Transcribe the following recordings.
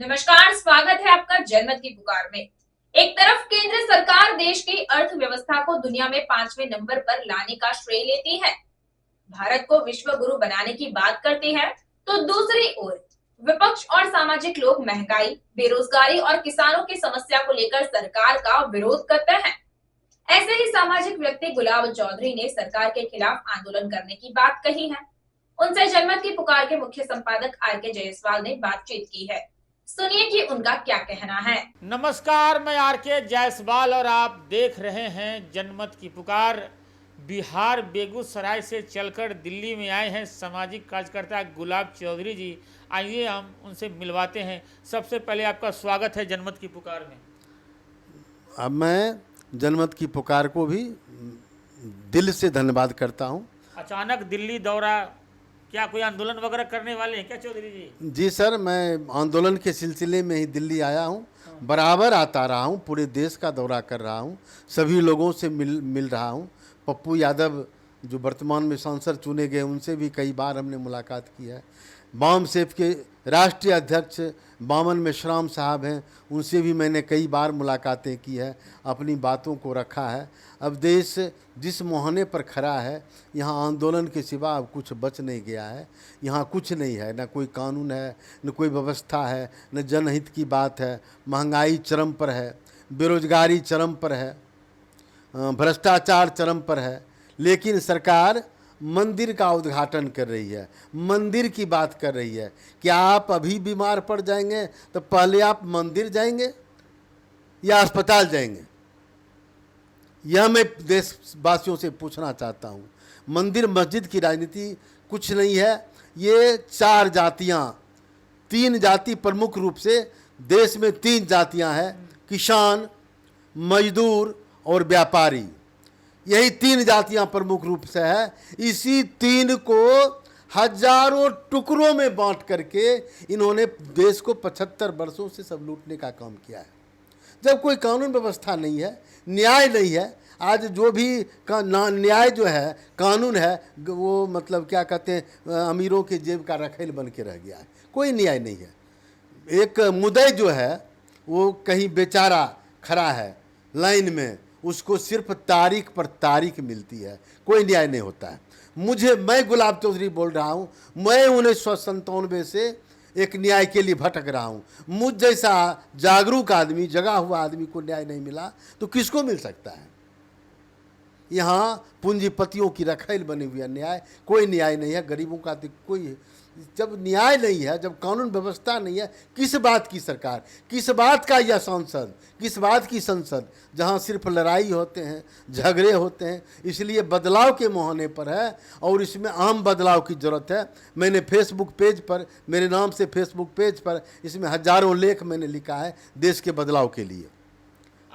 नमस्कार, स्वागत है आपका जनमत की पुकार में। एक तरफ केंद्र सरकार देश की अर्थव्यवस्था को दुनिया में 5वें नंबर पर लाने का श्रेय लेती है, भारत को विश्व गुरु बनाने की बात करती है, तो दूसरी ओर विपक्ष और सामाजिक लोग महंगाई, बेरोजगारी और किसानों की समस्या को लेकर सरकार का विरोध करते हैं। ऐसे ही सामाजिक व्यक्ति गुलाब चौधरी ने सरकार के खिलाफ आंदोलन करने की बात कही है। उनसे जनमत की पुकार के मुख्य संपादक आर.के. जायसवाल ने बातचीत की है। सुनिए कि उनका क्या कहना है। नमस्कार, मैं आर.के. जायसवाल और आप देख रहे हैं जनमत की पुकार। बिहार बेगूसराय से चलकर दिल्ली में आए हैं सामाजिक कार्यकर्ता गुलाब चौधरी जी। आइए हम उनसे मिलवाते हैं। सबसे पहले आपका स्वागत है जनमत की पुकार में। अब मैं जनमत की पुकार को भी दिल से धन्यवाद करता हूं। अचानक दिल्ली दौरा, क्या कोई आंदोलन वगैरह करने वाले हैं क्या चौधरी जी? जी सर, मैं आंदोलन के सिलसिले में ही दिल्ली आया हूं। बराबर आता रहा हूं, पूरे देश का दौरा कर रहा हूं, सभी लोगों से मिल रहा हूं। पप्पू यादव जो वर्तमान में सांसद चुने गए, उनसे भी कई बार हमने मुलाकात की है। वाम सेफ के राष्ट्रीय अध्यक्ष बामन मेश्राम साहब हैं, उनसे भी मैंने कई बार मुलाकातें की है, अपनी बातों को रखा है। अब देश जिस मुहाने पर खड़ा है, यहाँ आंदोलन के सिवा अब कुछ बच नहीं गया है। यहाँ कुछ नहीं है, न कोई कानून है, न कोई व्यवस्था है, न जनहित की बात है। महंगाई चरम पर है, बेरोजगारी चरम पर है, भ्रष्टाचार चरम पर है। लेकिन सरकार मंदिर का उद्घाटन कर रही है, मंदिर की बात कर रही है। क्या आप अभी बीमार पड़ जाएंगे तो पहले आप मंदिर जाएंगे या अस्पताल जाएंगे? यह मैं देशवासियों से पूछना चाहता हूँ। मंदिर मस्जिद की राजनीति कुछ नहीं है। ये चार जातियाँ, तीन जाति प्रमुख रूप से देश में तीन जातियाँ हैं, किसान, मजदूर और व्यापारी। यही तीन जातियां प्रमुख रूप से है। इसी तीन को हजारों टुकड़ों में बांट करके इन्होंने देश को 75 वर्षों से सब लूटने का काम किया है। जब कोई कानून व्यवस्था नहीं है, न्याय नहीं है, आज जो भी न्याय जो है, कानून है, वो मतलब क्या कहते हैं, अमीरों के जेब का रखेल बन के रह गया है। कोई न्याय नहीं है। एक मुद्दई जो है वो कहीं बेचारा खड़ा है लाइन में, उसको सिर्फ तारीख पर तारीख मिलती है, कोई न्याय नहीं होता है। मैं गुलाब चौधरी बोल रहा हूँ, मैं 1997 से एक न्याय के लिए भटक रहा हूँ। मुझ जैसा जागरूक आदमी, जगा हुआ आदमी को न्याय नहीं मिला तो किसको मिल सकता है? यहाँ पूंजीपतियों की रखेल बनी हुई है, न्याय कोई न्याय नहीं है। गरीबों का तो कोई, जब न्याय नहीं है, जब कानून व्यवस्था नहीं है, किस बात की सरकार, किस बात का यह संसद, किस बात की संसद, जहां सिर्फ लड़ाई होते हैं, झगड़े होते हैं। इसलिए बदलाव के मुहाने पर है और इसमें आम बदलाव की ज़रूरत है। मैंने फेसबुक पेज पर, मेरे नाम से फेसबुक पेज पर, इसमें हजारों लेख मैंने लिखा है देश के बदलाव के लिए।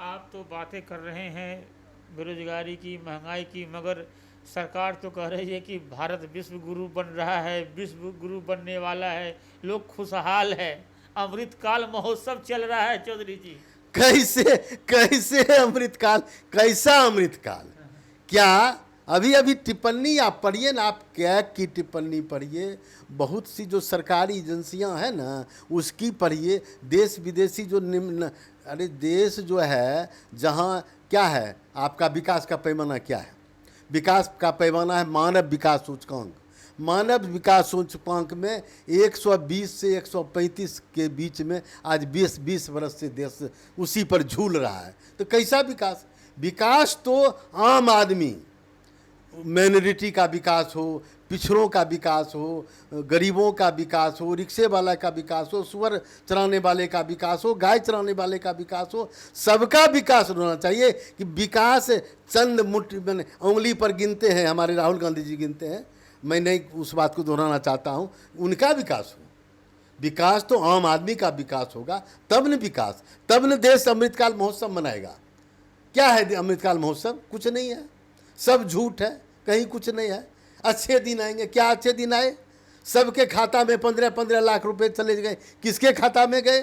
आप तो बातें कर रहे हैं बेरोजगारी की, महंगाई की, मगर सरकार तो कह रही है कि भारत विश्व गुरु बन रहा है, विश्व गुरु बनने वाला है, लोग खुशहाल है, अमृतकाल महोत्सव चल रहा है चौधरी जी। कैसे कैसे अमृतकाल? कैसा अमृतकाल? क्या अभी अभी टिप्पणी आप पढ़िए ना, आप कैग की टिप्पणी पढ़िए, बहुत सी जो सरकारी एजेंसियां हैं ना उसकी पढ़िए, देश विदेशी जो निम्न, अरे देश जो है जहां क्या है, आपका विकास का पैमाना क्या है? विकास का पैमाना है मानव विकास सूचकांक। मानव विकास सूचकांक में 120 से 135 के बीच में आज 20 वर्ष से देश उसी पर झूल रहा है। तो कैसा विकास? विकास तो आम आदमी, माइनॉरिटी का विकास हो, पिछड़ों का विकास हो, गरीबों का विकास हो, रिक्शे वाला का विकास हो, सुअर चराने वाले का विकास हो, गाय चराने वाले का विकास हो, सबका विकास होना चाहिए। कि विकास चंद मुट्ठी मैंने उंगली पर गिनते हैं, हमारे राहुल गांधी जी गिनते हैं, मैं नहीं उस बात को दोहराना चाहता हूँ, उनका विकास हो। विकास तो आम आदमी का विकास होगा, तब न विकास, तब न देश अमृतकाल महोत्सव मनाएगा। क्या है अमृतकाल महोत्सव? कुछ नहीं है, सब झूठ है, कहीं कुछ नहीं है। अच्छे दिन आएंगे, क्या अच्छे दिन आए? सबके खाता में 15-15 लाख रुपए चले गए। किसके खाता में गए?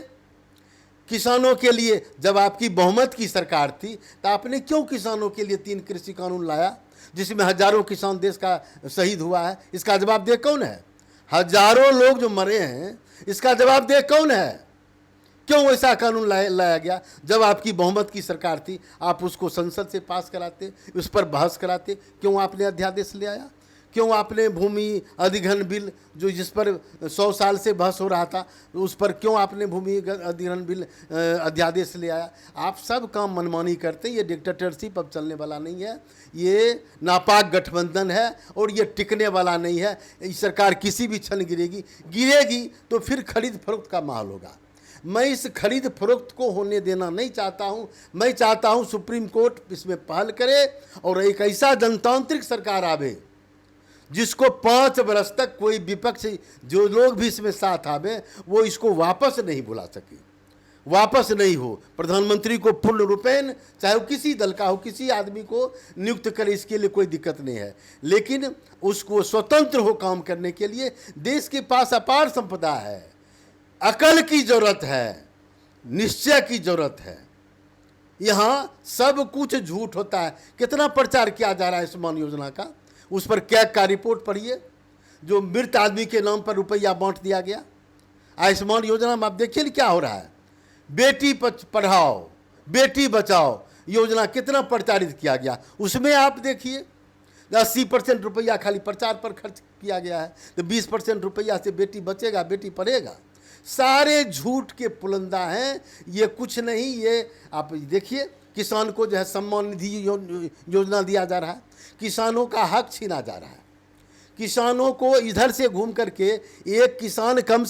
किसानों के लिए। जब आपकी बहुमत की सरकार थी तो आपने क्यों किसानों के लिए 3 कृषि कानून लाया, जिसमें हजारों किसान देश का शहीद हुआ है? इसका जवाब दे कौन है? हजारों लोग जो मरे हैं, इसका जवाब दे कौन है? क्यों ऐसा कानून लाया गया? जब आपकी बहुमत की सरकार थी, आप उसको संसद से पास कराते, उस पर बहस कराते। क्यों आपने अध्यादेश ले आया? क्यों आपने भूमि अधिग्रहण बिल, जो जिस पर 100 साल से बहस हो रहा था, उस पर क्यों आपने भूमि अधिग्रहण बिल अध्यादेश ले आया? आप सब काम मनमानी करते हैं। ये डिक्टेटरशिप अब चलने वाला नहीं है, ये नापाक गठबंधन है और ये टिकने वाला नहीं है। ये सरकार किसी भी क्षण गिरेगी तो फिर खरीद फरोख्त का माहौल होगा। मैं इस खरीद फरोख्त को होने देना नहीं चाहता हूं। मैं चाहता हूं सुप्रीम कोर्ट इसमें पहल करे और एक ऐसा जनतांत्रिक सरकार आवे जिसको 5 वर्ष तक कोई विपक्ष, जो लोग भी इसमें साथ आवे, वो इसको वापस नहीं बुला सके, वापस नहीं हो। प्रधानमंत्री को पूर्ण रूपेण, चाहे वो किसी दल का हो, किसी आदमी को नियुक्त करे, इसके लिए कोई दिक्कत नहीं है, लेकिन उसको स्वतंत्र हो काम करने के लिए। देश के पास अपार संपदा है, अकल की जरूरत है, निश्चय की जरूरत है। यहाँ सब कुछ झूठ होता है। कितना प्रचार किया जा रहा है आयुष्मान योजना का, उस पर कैग का रिपोर्ट पढ़िए, जो मृत आदमी के नाम पर रुपया बांट दिया गया। आयुष्मान योजना में आप देखिए क्या हो रहा है। बेटी पढ़ाओ बेटी बचाओ योजना कितना प्रचारित किया गया, उसमें आप देखिए 80% रुपया खाली प्रचार पर खर्च किया गया है, तो 20% रुपया से बेटी बचेगा, बेटी पढ़ेगा। सारे झूठ के पुलंदा हैं, ये कुछ नहीं। ये आप देखिए, किसान को जो है सम्मान निधि योजना दिया जा रहा है, किसानों का हक छीना जा रहा है। किसानों को इधर से घूम करके एक किसान कम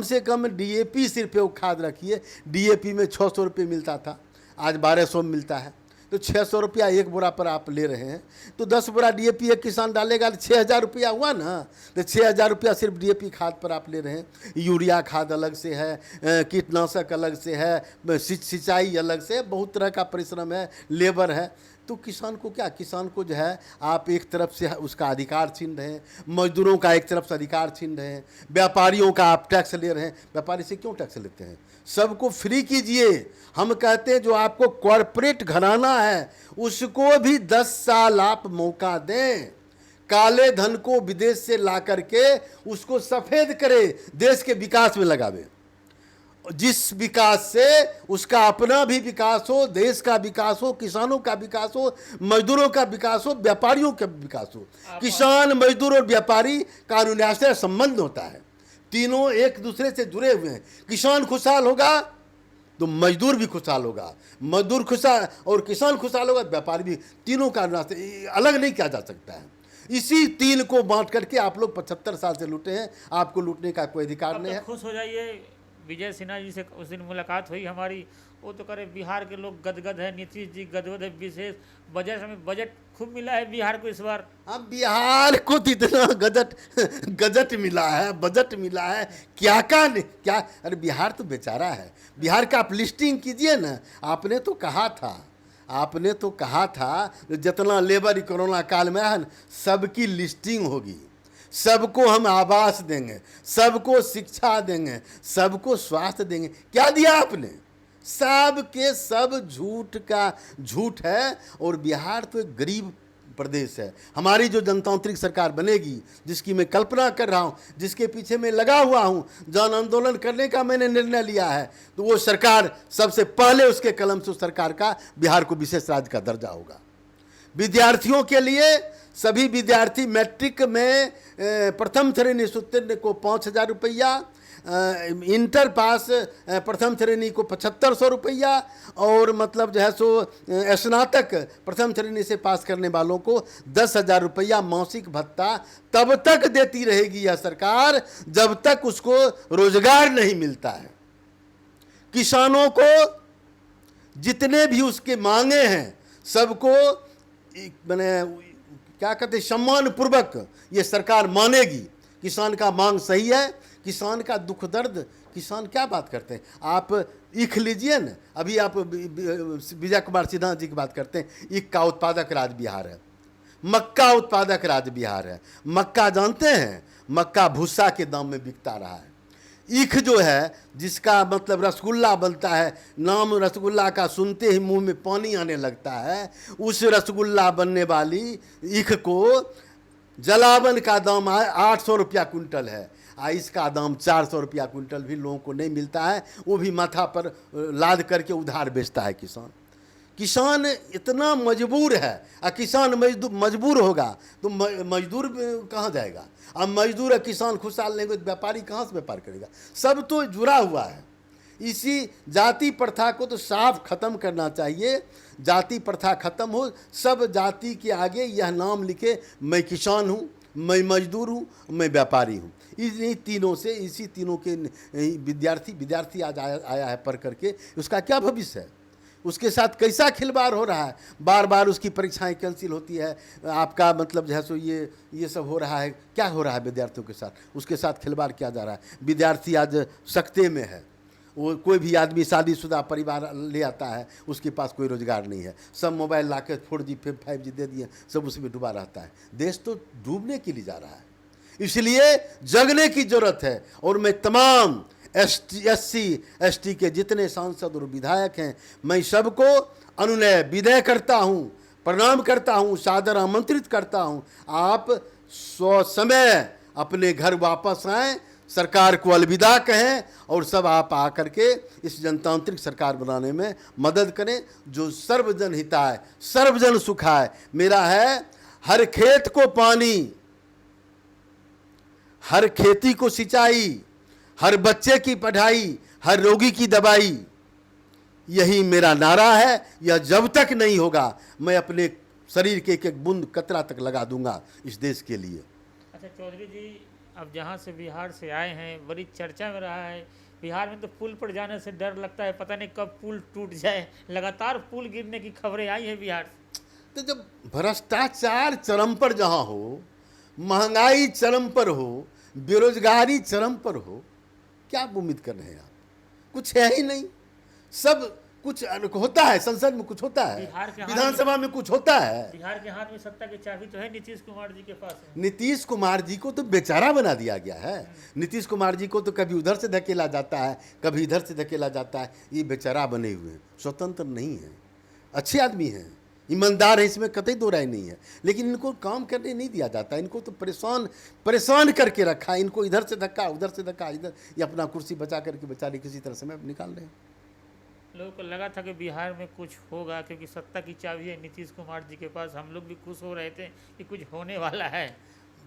से कम डीएपी सिर्फ वो खाद रखिए, डीएपी में 600 रुपये मिलता था, आज 1200 मिलता है। तो 600 रुपया एक बोरा पर आप ले रहे हैं, तो 10 बोरा डीएपी एक किसान डालेगा तो 6000 रुपया हुआ ना। तो 6000 रुपया सिर्फ डीएपी खाद पर आप ले रहे हैं। यूरिया खाद अलग से है, कीटनाशक अलग से है, सिंचाई अलग से, बहुत तरह का परिश्रम है, लेबर है। तो किसान को क्या, किसान को जो है आप एक तरफ से उसका अधिकार छीन रहे हैं, मजदूरों का एक तरफ से अधिकार छीन रहे हैं, व्यापारियों का आप टैक्स ले रहे हैं। व्यापारी से क्यों टैक्स लेते हैं? सबको फ्री कीजिए। हम कहते हैं जो आपको कॉरपोरेट घराना है उसको भी 10 साल आप मौका दें, काले धन को विदेश से ला करके उसको सफेद करे, देश के विकास में लगावे। जिस विकास से उसका अपना भी विकास हो, देश का विकास हो, किसानों का विकास हो, मजदूरों का विकास हो, व्यापारियों का विकास हो। किसान, मजदूर और व्यापारी कानूनी आश्रय संबंध होता है, तीनों एक दूसरे से जुड़े हुए हैं। किसान खुशहाल होगा तो मजदूर भी खुशहाल होगा, मजदूर खुशहाल और किसान खुशहाल होगा, व्यापारी भी। तीनों का रास्ते अलग नहीं किया जा सकता है। इसी 3 को बांट करके आप लोग 75 साल से लूटे हैं, आपको लूटने का कोई अधिकार नहीं है। खुश हो जाइए, विजय सिन्हा जी से उस दिन मुलाकात हुई हमारी, वो तो करे बिहार के लोग गदगद है, नीतीश जी गदगद है। विशेष बजट में बजट खूब मिला है बिहार को इस बार। अब बिहार को तो इतना गजट मिला है, बजट मिला है, क्या अरे बिहार तो बेचारा है। बिहार का आप लिस्टिंग कीजिए ना। आपने तो कहा था जितना लेबर कोरोना काल में है सबकी लिस्टिंग होगी, सबको हम आवास देंगे, सबको शिक्षा देंगे, सबको स्वास्थ्य देंगे। क्या दिया आपने? सब के सब झूठ है। और बिहार तो एक गरीब प्रदेश है। हमारी जो जनतांत्रिक सरकार बनेगी, जिसकी मैं कल्पना कर रहा हूँ, जिसके पीछे मैं लगा हुआ हूँ, जन आंदोलन करने का मैंने निर्णय लिया है, तो वो सरकार सबसे पहले उसके कलम से उस सरकार का बिहार को विशेष राज्य का दर्जा होगा। विद्यार्थियों के लिए सभी विद्यार्थी मैट्रिक में प्रथम श्रेणी उत्तीर्ण को 5000 रुपया, इंटर पास प्रथम श्रेणी को 7500 रुपया, और मतलब जो है सो स्नातक प्रथम श्रेणी से पास करने वालों को 10,000 रुपया मासिक भत्ता तब तक देती रहेगी यह सरकार जब तक उसको रोजगार नहीं मिलता है। किसानों को जितने भी उसके मांगे हैं सबको मैंने क्या कहते हैं, सम्मान पूर्वक ये सरकार मानेगी। किसान का मांग सही है, किसान का दुख दर्द, किसान क्या बात करते हैं आप ईख लीजिए ना। अभी आप विजय कुमार सिन्हा जी की बात करते हैं, ईख का उत्पादक राज्य बिहार है, मक्का उत्पादक राज्य बिहार है। मक्का जानते हैं, मक्का भूसा के दाम में बिकता रहा है। ईख जो है, जिसका मतलब रसगुल्ला बनता है, नाम रसगुल्ला का सुनते ही मुंह में पानी आने लगता है, उस रसगुल्ला बनने वाली ईख को जलावन का दाम 800 रुपया कुंटल है। इसका दाम 400 रुपया क्विंटल भी लोगों को नहीं मिलता है, वो भी माथा पर लाद करके उधार बेचता है किसान। किसान इतना मजबूर है, और किसान मजबूर होगा तो मजदूर कहाँ जाएगा? अब मजदूर है, किसान खुशहाल नहीं होगा तो व्यापारी कहाँ से व्यापार करेगा? सब तो जुड़ा हुआ है। इसी जाति प्रथा को तो साफ खत्म करना चाहिए। जाति प्रथा खत्म हो, सब जाति के आगे यह नाम लिखे, मैं किसान हूँ, मैं मजदूर हूँ, मैं व्यापारी हूँ। इन्हीं तीनों से, इसी तीनों के विद्यार्थी आज आया है पढ़ करके, उसका क्या भविष्य है? उसके साथ कैसा खिलवाड़ हो रहा है? बार बार उसकी परीक्षाएं कैंसिल होती है, आपका मतलब जो है सो ये सब हो रहा है। क्या हो रहा है विद्यार्थियों के साथ? उसके साथ खिलवाड़ किया जा रहा है। विद्यार्थी आज सकते में है। वो कोई भी आदमी शादीशुदा परिवार ले आता है, उसके पास कोई रोजगार नहीं है, सब मोबाइल ला के 4G 5G दे दिए, सब उसमें डूबा रहता है। देश तो डूबने के लिए जा रहा है, इसलिए जगने की जरूरत है। और मैं तमाम SC ST के जितने सांसद और विधायक हैं, मैं सबको अनुनय विनय करता हूँ, प्रणाम करता हूँ, सादर आमंत्रित करता हूँ। आप समय अपने घर वापस आएँ, सरकार को अलविदा कहें, और सब आप आकर के इस जनतांत्रिक सरकार बनाने में मदद करें जो सर्वजन हिताय, सर्वजन सुखाय। मेरा है हर खेत को पानी, हर खेती को सिंचाई, हर बच्चे की पढ़ाई, हर रोगी की दवाई, यही मेरा नारा है। यह जब तक नहीं होगा, मैं अपने शरीर के एक एक बूंद कतरा तक लगा दूंगा इस देश के लिए। अच्छा चौधरी जी, अब जहाँ से बिहार से आए हैं, बड़ी चर्चा में रहा है बिहार में तो पुल पर जाने से डर लगता है, पता नहीं कब पुल टूट जाए। लगातार पुल गिरने की खबरें आई हैं बिहार से। तो जब भ्रष्टाचार चरम पर जहाँ हो, महंगाई चरम पर हो, बेरोजगारी चरम पर हो, क्या आप उम्मीद कर रहे हैं? आप कुछ है ही नहीं। सब कुछ होता है, संसद में कुछ होता है, विधानसभा में कुछ होता है। बिहार के हाथ में सत्ता की चाबी तो है नीतीश कुमार जी के पास है। नीतीश कुमार जी को तो बेचारा बना दिया गया है। नीतीश कुमार जी को तो कभी उधर से धकेला जाता है, कभी इधर से धकेला जाता है। ये बेचारा बने हुए हैं, स्वतंत्र नहीं है, अच्छे आदमी हैं, ईमानदार है, इसमें कतई दो राय नहीं है। लेकिन इनको काम करने नहीं दिया जाता, इनको तो परेशान करके रखा है। इनको इधर से धक्का, उधर से धक्का, इधर, ये अपना कुर्सी बचा करके बेचारे किसी तरह समय निकाल रहे हैं। लोगों को लगा था कि बिहार में कुछ होगा, क्योंकि सत्ता की चाबी है नीतीश कुमार जी के पास। हम लोग भी खुश हो रहे थे कि कुछ होने वाला है।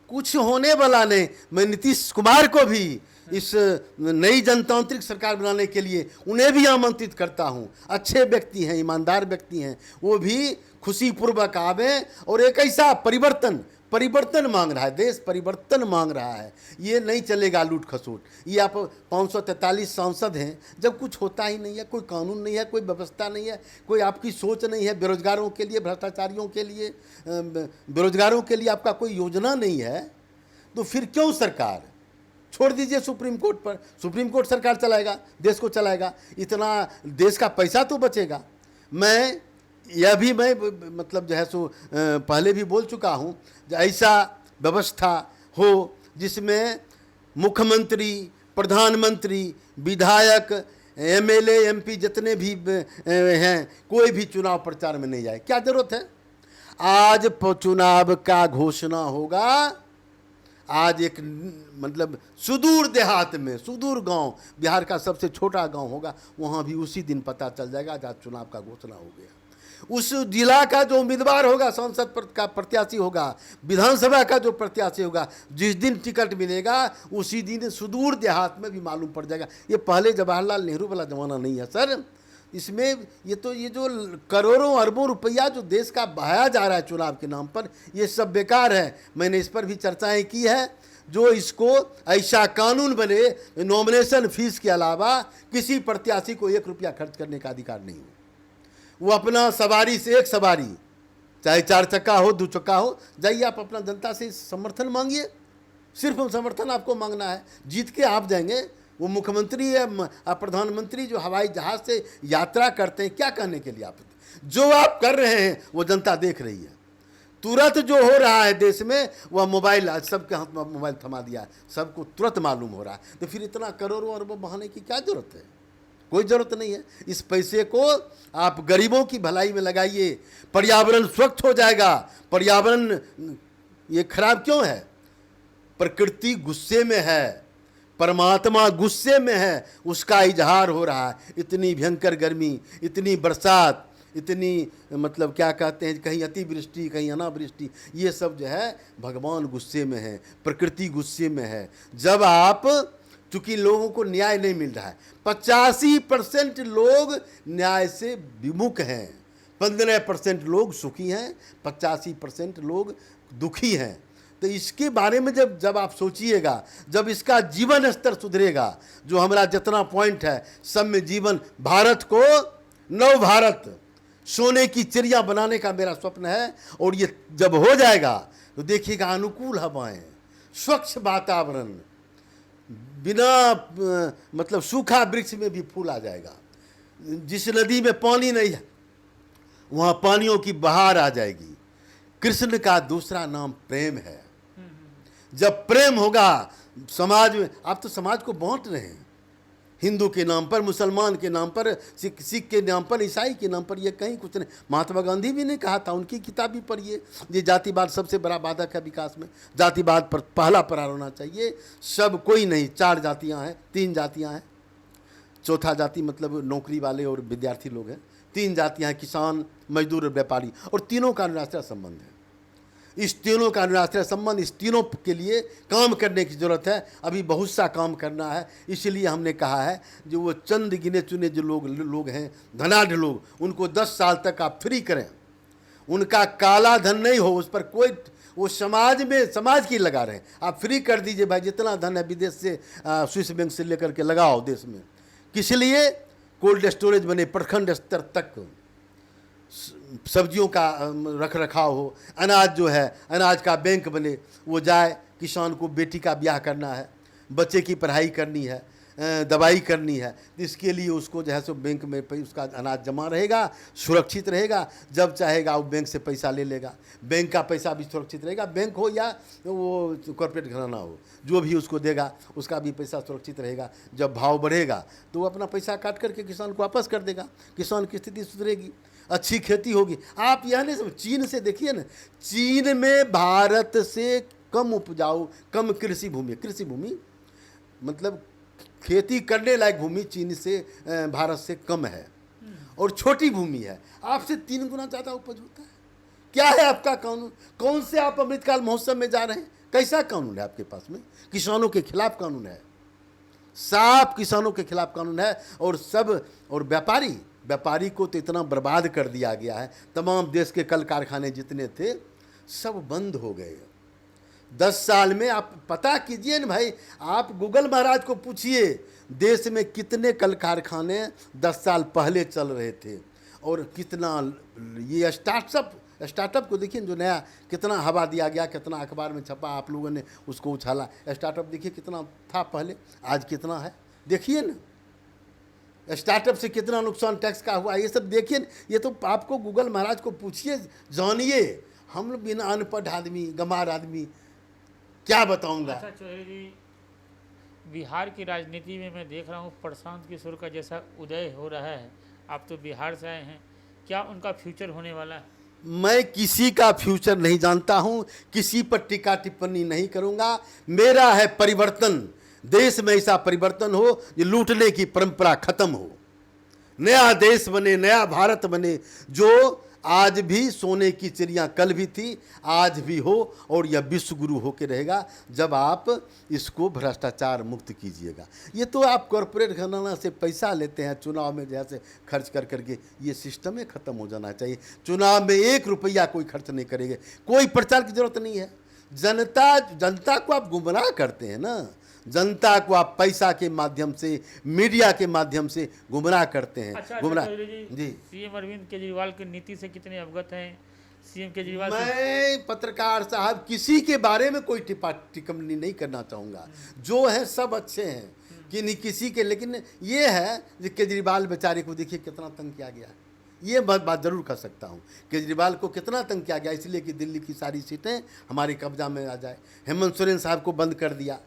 कुछ होने वाला नहीं। मैं नीतीश कुमार को भी इस नई जनतांत्रिक सरकार बनाने के लिए उन्हें भी आमंत्रित करता हूं। अच्छे व्यक्ति हैं, ईमानदार व्यक्ति हैं, वो भी खुशीपूर्वक आवे और एक ऐसा परिवर्तन मांग रहा है, देश परिवर्तन मांग रहा है। ये नहीं चलेगा लूट खसूट। ये आप 543 सांसद हैं, जब कुछ होता ही नहीं है, कोई कानून नहीं है, कोई व्यवस्था नहीं है, कोई आपकी सोच नहीं है बेरोजगारों के लिए, भ्रष्टाचारियों के लिए, बेरोजगारों के लिए आपका कोई योजना नहीं है, तो फिर क्यों सरकार? छोड़ दीजिए सुप्रीम कोर्ट पर, सुप्रीम कोर्ट सरकार चलाएगा, देश को चलाएगा, इतना देश का पैसा तो बचेगा। मैं मतलब जो है सो पहले भी बोल चुका हूँ, ऐसा व्यवस्था हो जिसमें मुख्यमंत्री, प्रधानमंत्री, विधायक, MLA MP जितने भी हैं, कोई भी चुनाव प्रचार में नहीं जाए। क्या जरूरत है? आज चुनाव का घोषणा होगा, आज एक मतलब सुदूर देहात में, सुदूर गांव, बिहार का सबसे छोटा गांव होगा, वहां भी उसी दिन पता चल जाएगा आज चुनाव का घोषणा हो गया। उस जिला का जो उम्मीदवार होगा, सांसद का प्रत्याशी होगा, विधानसभा का जो प्रत्याशी होगा, जिस दिन टिकट मिलेगा उसी दिन सुदूर देहात में भी मालूम पड़ जाएगा। ये पहले जवाहरलाल नेहरू वाला जमाना नहीं है सर। इसमें ये जो करोड़ों अरबों रुपया जो देश का बहाया जा रहा है चुनाव के नाम पर, ये सब बेकार है। मैंने इस पर भी चर्चाएं की है। जो इसको ऐसा कानून बने, नॉमिनेशन फीस के अलावा किसी प्रत्याशी को 1 रुपया खर्च करने का अधिकार नहीं हो। वो अपना सवारी से एक सवारी, चाहे 4 चक्का हो, 2 चक्का हो, जाइए आप अपना जनता से समर्थन मांगिए। सिर्फ समर्थन आपको मांगना है, जीत के आप जाएंगे। वो मुख्यमंत्री है, प्रधानमंत्री जो हवाई जहाज से यात्रा करते हैं, क्या कहने के लिए? आप जो आप कर रहे हैं वो जनता देख रही है। तुरंत जो हो रहा है देश में, वह मोबाइल, आज सबके हाथ में मोबाइल थमा दिया है, सबको तुरंत मालूम हो रहा है। तो फिर इतना करोड़ों अरबों बहाने की क्या जरूरत है? कोई ज़रूरत नहीं है। इस पैसे को आप गरीबों की भलाई में लगाइए, पर्यावरण स्वच्छ हो जाएगा। पर्यावरण ये खराब क्यों है? प्रकृति गुस्से में है, परमात्मा गुस्से में है, उसका इजहार हो रहा है। इतनी भयंकर गर्मी, इतनी बरसात, इतनी मतलब क्या कहते हैं, कहीं अतिवृष्टि कहीं अनावृष्टि, ये सब जो है भगवान गुस्से में है, प्रकृति गुस्से में है। जब आप, चूंकि लोगों को न्याय नहीं मिल रहा है, 85% लोग न्याय से विमुख हैं, 15% लोग सुखी हैं, 85% लोग दुखी हैं। तो इसके बारे में जब आप सोचिएगा, जब इसका जीवन स्तर सुधरेगा, जो हमारा जितना पॉइंट है सब में जीवन, भारत को नव भारत, सोने की चिड़िया बनाने का मेरा स्वप्न है। और ये जब हो जाएगा तो देखिएगा अनुकूल हवाएं, स्वच्छ वातावरण, बिना मतलब सूखा वृक्ष में भी फूल आ जाएगा। जिस नदी में पानी नहीं है वहाँ पानियों की बहार आ जाएगी। कृष्ण का दूसरा नाम प्रेम है। जब प्रेम होगा समाज में, आप तो समाज को बांट रहे हैं, हिंदू के नाम पर, मुसलमान के नाम पर, सिख के नाम पर, ईसाई के नाम पर, ये कहीं कुछ नहीं। महात्मा गांधी भी ने कहा था, उनकी किताब भी पढ़िए। ये जातिवाद सबसे बड़ा बाधक है विकास में, जातिवाद पर पहला प्रहार होना चाहिए। सब कोई नहीं, 4 जातियां हैं, 3 जातियां हैं, चौथा जाति मतलब नौकरी वाले और विद्यार्थी लोग हैं। 3 जातियां हैं, किसान, मजदूर और व्यापारी, और तीनों का निराश्रय संबंध है। इस तीनों का निराश्रय संबंध, इस तीनों के लिए काम करने की ज़रूरत है। अभी बहुत सा काम करना है, इसलिए हमने कहा है जो वो चंद गिने चुने जो लोग हैं, धनाढ़ लोग, उनको 10 साल तक आप फ्री करें। उनका काला धन नहीं हो, उस पर कोई, वो समाज में, समाज की लगा रहे हैं। आप फ्री कर दीजिए भाई, जितना धन है विदेश से, स्विस बैंक से लेकर के लगाओ देश में। किस लिए? कोल्ड स्टोरेज बने, प्रखंड स्तर तक सब्जियों का रख रखाव हो, अनाज जो है, अनाज का बैंक बने, वो जाए, किसान को बेटी का ब्याह करना है, बच्चे की पढ़ाई करनी है, दवाई करनी है, इसके लिए उसको जो है सो बैंक में उसका अनाज जमा रहेगा, सुरक्षित रहेगा। जब चाहेगा वो बैंक से पैसा ले लेगा, बैंक का पैसा भी सुरक्षित रहेगा। बैंक हो या वो कॉर्पोरेट घराना हो, जो भी उसको देगा उसका भी पैसा सुरक्षित रहेगा। जब भाव बढ़ेगा तो वो अपना पैसा काट करके किसान को वापस कर देगा, किसान की स्थिति सुधरेगी, अच्छी खेती होगी। आप यह नहीं समझ, चीन से देखिए ना, चीन में भारत से कम उपजाऊ, कम कृषि भूमि मतलब खेती करने लायक भूमि चीन से, भारत से कम है, और छोटी भूमि है। आपसे 3 गुना ज़्यादा उपज होता है। क्या है आपका कानून? कौन से आप अमृतकाल महोत्सव में जा रहे हैं? कैसा कानून है आपके पास में? किसानों के खिलाफ कानून है, साफ किसानों के खिलाफ कानून है। और व्यापारी को तो इतना बर्बाद कर दिया गया है। तमाम देश के कल कारखाने जितने थे सब बंद हो गए। 10 साल में आप पता कीजिए ना भाई, आप गूगल महाराज को पूछिए देश में कितने कल कारखाने 10 साल पहले चल रहे थे, और कितना ये स्टार्टअप को देखिए, जो नया कितना हवा दिया गया, कितना अखबार में छपा, आप लोगों ने उसको उछाला। स्टार्टअप देखिए कितना था पहले, आज कितना है, देखिए ना। स्टार्टअप से कितना नुकसान टैक्स का हुआ, ये सब देखिए। ये तो आपको गूगल महाराज को पूछिए, जानिए। हम लोग बिना अनपढ़ आदमी, गंवार आदमी, क्या बताऊंगा। अच्छा चौधरी जी, बिहार की राजनीति में मैं देख रहा हूँ प्रशांत किशोर का जैसा उदय हो रहा है। आप तो बिहार से आए हैं, क्या उनका फ्यूचर होने वाला है? मैं किसी का फ्यूचर नहीं जानता हूँ, किसी पर टीका टिप्पणी नहीं करूँगा। मेरा है परिवर्तन, देश में ऐसा परिवर्तन हो जो लूटने की परंपरा खत्म हो, नया देश बने, नया भारत बने, जो आज भी सोने की चिड़िया कल भी थी, आज भी हो, और यह विश्व गुरु होकर रहेगा जब आप इसको भ्रष्टाचार मुक्त कीजिएगा। ये तो आप कॉरपोरेट घराना से पैसा लेते हैं चुनाव में जैसे खर्च कर करके, ये सिस्टम ही खत्म हो जाना चाहिए। चुनाव में 1 रुपया कोई खर्च नहीं करेंगे, कोई प्रचार की जरूरत नहीं है। जनता को आप गुमराह करते हैं ना, जनता को आप पैसा के माध्यम से, मीडिया के माध्यम से गुमराह करते हैं। अच्छा, गुमराह जी, सीएम अरविंद केजरीवाल की नीति से कितने अवगत हैं? सीएम केजरीवाल मैं पत्रकार साहब किसी के बारे में कोई टिप्पणी नहीं करना चाहूँगा। जो है सब अच्छे हैं कि नहीं किसी के, लेकिन ये है कि केजरीवाल बेचारे को देखिए कितना तंग किया गया। ये बात जरूर कर सकता हूँ, केजरीवाल को कितना तंग किया गया, इसलिए कि दिल्ली की सारी सीटें हमारे कब्जा में आ जाए। हेमंत सोरेन साहब को बंद कर दिया।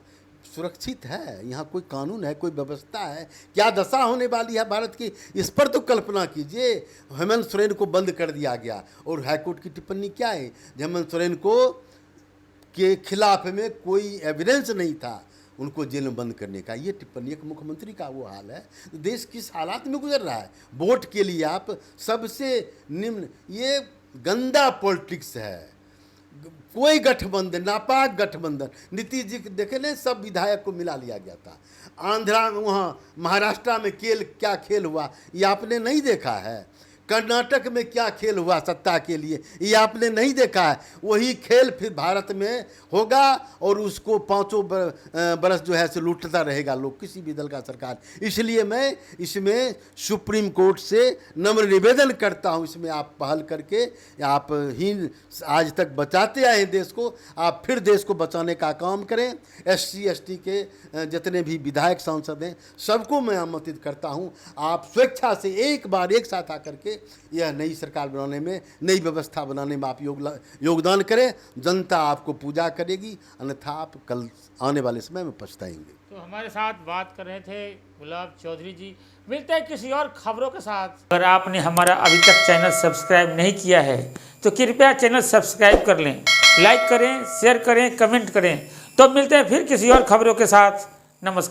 सुरक्षित है, यहाँ कोई कानून है, कोई व्यवस्था है। क्या दशा होने वाली है भारत की, इस पर तो कल्पना कीजिए। हेमंत सोरेन को बंद कर दिया गया, और हाईकोर्ट की टिप्पणी क्या है? हेमंत सोरेन को के खिलाफ में कोई एविडेंस नहीं था, उनको जेल में बंद करने का। ये टिप्पणी एक मुख्यमंत्री का वो हाल है। देश किस हालात में गुजर रहा है। वोट के लिए आप सबसे निम्न, ये गंदा पॉलिटिक्स है। कोई गठबंधन, नापाक गठबंधन, नीतीश जी देखे नहीं, सब विधायक को मिला लिया गया था। आंध्रा में, वहाँ महाराष्ट्र में क्या खेल हुआ ये आपने नहीं देखा है। कर्नाटक में क्या खेल हुआ सत्ता के लिए ये आपने नहीं देखा है। वही खेल फिर भारत में होगा और उसको 5 बरस जो है से लूटता रहेगा लोग, किसी भी दल का सरकार। इसलिए मैं इसमें सुप्रीम कोर्ट से नम्र निवेदन करता हूं, इसमें आप पहल करके, आप ही आज तक बचाते आए हैं देश को, आप फिर देश को बचाने का काम करें। SC ST के जितने भी विधायक सांसद हैं सबको मैं आमंत्रित करता हूं, आप स्वेच्छा से एक बार एक साथ आकर के यह नई सरकार बनाने में, नई व्यवस्था बनाने में आप योगदान करें। जनता आपको पूजा करेगी, अन्यथा आप कल आने वाले समय में पछताएंगे। तो हमारे साथ बात कर रहे थे गुलाब चौधरी जी। मिलते हैं किसी और खबरों के साथ। अगर आपने हमारा अभी तक चैनल सब्सक्राइब नहीं किया है तो कृपया चैनल सब्सक्राइब कर लें, लाइक करें, शेयर करें, कमेंट करें। तो मिलते हैं फिर किसी और खबरों के साथ। नमस्कार।